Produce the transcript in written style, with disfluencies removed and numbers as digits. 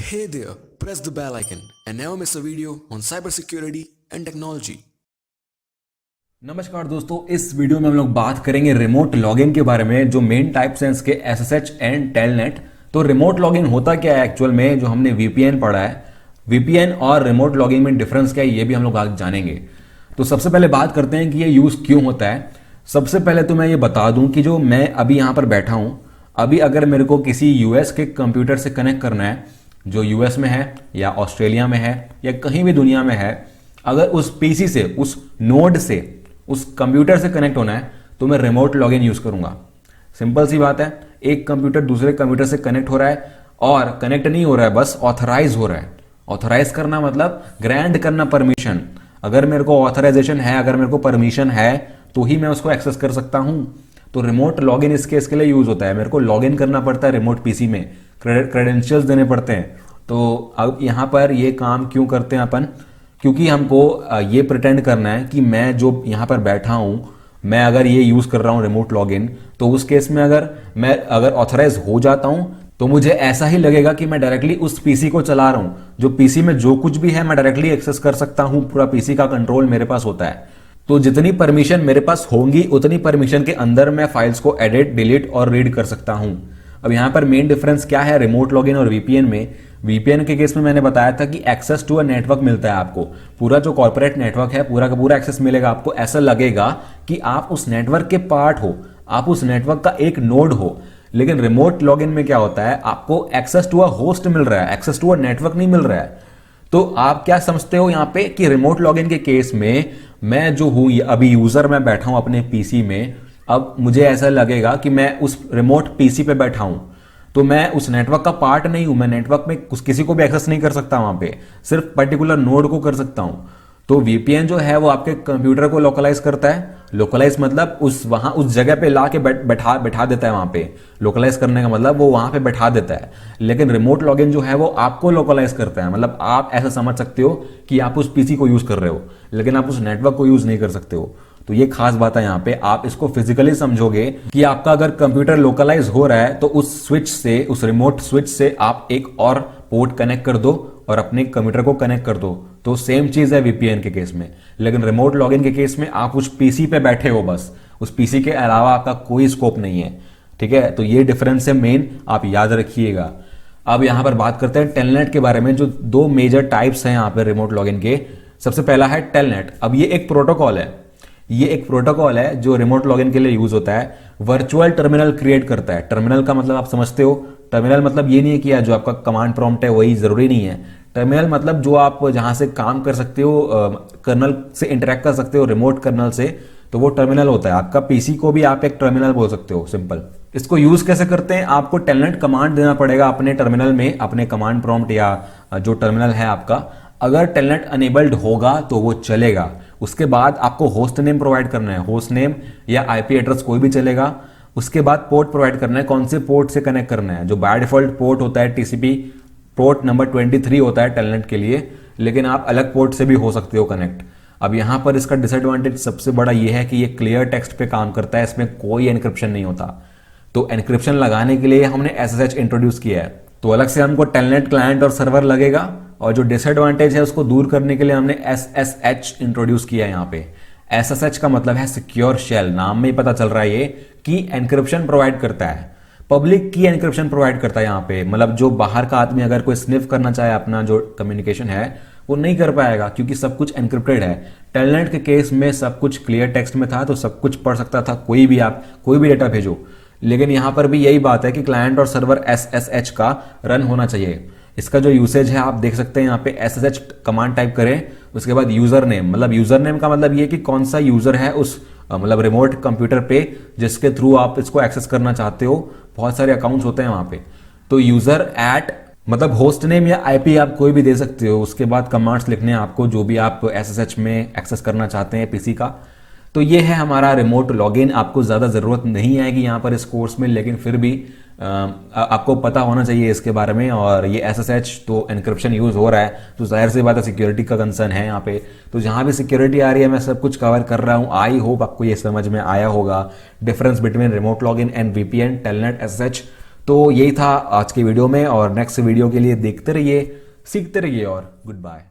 Hey there, press the bell icon and never miss a video on cybersecurity and technology. नमस्कार दोस्तों, इस video में हम लोग बात करेंगे रिमोट लॉगिन के बारे में, जो मेन टाइप्स हैं इसके एसएसएच एंड टेलनेट। तो रिमोट लॉगिन होता क्या है एक्चुअल में, जो हमने वीपीएन पढ़ा है, वीपीएन और रिमोट लॉगिन में डिफरेंस क्या है ये भी हम लोग आज जानेंगे। तो सबसे पहले बात करते हैं कि ये यूज क्यों होता है। सबसे पहले तो मैं ये बता दूं कि जो मैं अभी यहाँ पर बैठा हूं, अभी अगर मेरे को किसी यूएस के कंप्यूटर से कनेक्ट करना है, जो यूएस में है या ऑस्ट्रेलिया में है या कहीं भी दुनिया में है, अगर उस पीसी से, उस नोड से, उस कंप्यूटर से कनेक्ट होना है तो मैं रिमोट लॉगिन यूज करूंगा। सिंपल सी बात है, एक कंप्यूटर दूसरे कंप्यूटर से कनेक्ट हो रहा है और कनेक्ट नहीं हो रहा है, बस ऑथराइज हो रहा है। ऑथराइज करना मतलब ग्रांट करना परमिशन। अगर मेरे को ऑथराइजेशन है, अगर मेरे को परमिशन है तो ही मैं उसको एक्सेस कर सकता हूं। तो रिमोट लॉगिन इस केस के लिए यूज होता है। मेरे को लॉगिन करना पड़ता है रिमोट पीसी में, क्रेडेंशियल्स देने पड़ते हैं। तो अब यहां पर ये काम क्यों करते हैं अपन, क्योंकि हमको ये प्रिटेंड करना है कि मैं जो यहां पर बैठा हूं, मैं अगर ये यूज कर रहा हूं रिमोट लॉगिन, तो उस केस में अगर ऑथराइज हो जाता हूं तो मुझे ऐसा ही लगेगा कि मैं डायरेक्टली उस पीसी को चला रहा हूं। जो पीसी में जो कुछ भी है मैं डायरेक्टली एक्सेस कर सकता हूं, पूरा पीसी का कंट्रोल मेरे पास होता है। तो जितनी परमिशन मेरे पास होंगी उतनी परमिशन के अंदर मैं फाइल्स को एडिट, डिलीट और रीड कर सकता हूं। अब यहां पर मेन डिफरेंस क्या है रिमोट लॉगिन और वीपीएन में। वीपीएन के केस में मैंने बताया था कि एक्सेस टू अ नेटवर्क मिलता है आपको, पूरा जो कॉर्पोरेट नेटवर्क है पूरा का पूरा एक्सेस मिलेगा आपको। ऐसा लगेगा कि आप उस नेटवर्क के पार्ट हो, आप उस नेटवर्क का एक नोड हो। लेकिन रिमोट लॉगिन में क्या होता है, आपको एक्सेस टू अ होस्ट मिल रहा है, एक्सेस टू अ नेटवर्क नहीं मिल रहा है। तो आप क्या समझते हो यहां पे कि रिमोट लॉगिन के केस में मैं जो हूं, अभी यूजर मैं बैठा हूं अपने पीसी में, अब मुझे ऐसा लगेगा कि मैं उस रिमोट पीसी पे बैठा हूं, तो मैं उस नेटवर्क का पार्ट नहीं हूं। मैं नेटवर्क में किसी को भी एक्सेस नहीं कर सकता, वहां पे सिर्फ पर्टिकुलर नोड को कर सकता हूं। तो वीपीएन जो है वो आपके कंप्यूटर को लोकलाइज करता है। लोकलाइज मतलब उस जगह पे ला के बैठा देता है। वहां पे लोकलाइज करने का मतलब वो वहां पे बैठा देता है। लेकिन रिमोट लॉगिन जो है वो आपको लोकलाइज करता है। मतलब आप ऐसा समझ सकते हो कि आप उस पीसी को यूज कर रहे हो, लेकिन आप उस नेटवर्क को यूज नहीं कर सकते हो। तो ये खास बात है यहाँ पे। आप इसको फिजिकली समझोगे कि आपका अगर कंप्यूटर लोकलाइज हो रहा है तो उस स्विच से, उस रिमोट स्विच से आप एक और पोर्ट कनेक्ट कर दो और अपने कंप्यूटर को कनेक्ट कर दो। तो सेम चीज है वीपीएन के केस में। लेकिन रिमोट लॉगिन के केस में आप उस पीसी पे बैठे हो, बस उस पीसी के अलावा आपका कोई स्कोप नहीं है। ठीक है, तो ये डिफरेंस है मेन, आप याद रखिएगा। अब यहां पर बात करते हैं टेलनेट के बारे में, जो दो मेजर टाइप्स हैं यहां पर रिमोट लॉगिन के। सबसे पहला है टेलनेट। अब ये एक प्रोटोकॉल है, ये एक प्रोटोकॉल है जो रिमोट लॉगिन के लिए यूज होता है। वर्चुअल टर्मिनल क्रिएट करता है। टर्मिनल का मतलब आप समझते हो। टर्मिनल मतलब ये नहीं है कि जो आपका कमांड प्रॉम्प्ट है वही जरूरी नहीं है। टर्मिनल मतलब जो आप जहां से काम कर सकते हो, कर्नल से इंटरेक्ट कर सकते हो, रिमोट कर्नल से, तो वो टर्मिनल होता है आपका। पीसी को भी आप एक टर्मिनल बोल सकते हो, सिंपल। इसको यूज कैसे करते हैं, आपको टेलनेट कमांड देना पड़ेगा अपने टर्मिनल में, अपने कमांड प्रॉम्प्ट या जो टर्मिनल है आपका। अगर टेलनेट अनेबल्ड होगा तो वो चलेगा। उसके बाद आपको होस्ट नेम प्रोवाइड करना है, होस्ट नेम या आईपी एड्रेस कोई भी चलेगा। उसके बाद पोर्ट प्रोवाइड करना है, कौन से पोर्ट से कनेक्ट करना है। जो बाय डिफॉल्ट पोर्ट होता है टीसीपी पोर्ट नंबर 23 होता है टेलनेट के लिए, लेकिन आप अलग पोर्ट से भी हो सकते हो कनेक्ट। अब यहां पर इसका डिसएडवांटेज सबसे बड़ा ये है कि ये क्लियर टेक्स्ट पे काम करता है, इसमें कोई एनक्रिप्शन नहीं होता। तो एनक्रिप्शन लगाने के लिए हमने एसएसएच इंट्रोड्यूस किया है। तो अलग से हमको टेलनेट क्लाइंट और सर्वर लगेगा, और जो डिसएडवांटेज है उसको दूर करने के लिए हमने एसएसएच इंट्रोड्यूस किया है यहाँ पे। एसएसएच का मतलब है सिक्योर शेल। नाम में ही पता चल रहा है ये कि एनक्रिप्शन प्रोवाइड करता है, पब्लिक की एनक्रिप्शन प्रोवाइड करता है यहाँ पे। मतलब जो बाहर का आदमी अगर कोई स्निफ करना चाहे अपना जो कम्युनिकेशन है वो नहीं कर पाएगा, क्योंकि सब कुछ एनक्रिप्टेड है। टेलनेट के केस में सब कुछ क्लियर टेक्स्ट में था, तो सब कुछ पढ़ सकता था कोई भी, आप कोई भी डेटा भेजो। लेकिन यहां पर भी यही बात है कि क्लाइंट और सर्वर एसएसएच का रन होना चाहिए। इसका जो यूसेज है आप देख सकते हैं यहाँ पे, एसएसएच कमांड टाइप करें, उसके बाद यूजर नेम। मतलब यूजर नेम का मतलब ये कि कौन सा यूजर है उस मतलब रिमोट कंप्यूटर पे जिसके थ्रू आप इसको एक्सेस करना चाहते हो। बहुत सारे अकाउंट्स होते हैं वहां पे। तो यूजर एट मतलब होस्ट नेम या आईपी आप कोई भी दे सकते हो। उसके बाद कमांड्स लिखने हैं आपको, जो भी आप एसएसएच में एक्सेस करना चाहते हैं पीसी का। तो ये है हमारा रिमोट लॉगिन। आपको ज़्यादा ज़रूरत नहीं आएगी यहाँ पर इस कोर्स में, लेकिन फिर भी आपको पता होना चाहिए इसके बारे में। और ये एसएसएच तो एनक्रिप्शन यूज़ हो रहा है, तो जाहिर सी बात है सिक्योरिटी का कंसर्न है यहाँ पे। तो जहाँ भी सिक्योरिटी आ रही है मैं सब कुछ कवर कर रहा हूँ। आई होप आपको ये समझ में आया होगा difference between remote login and VPN, telnet, SSH. तो यही था आज के वीडियो में, और नेक्स्ट वीडियो के लिए देखते रहिए, सीखते रहिए और गुड बाय।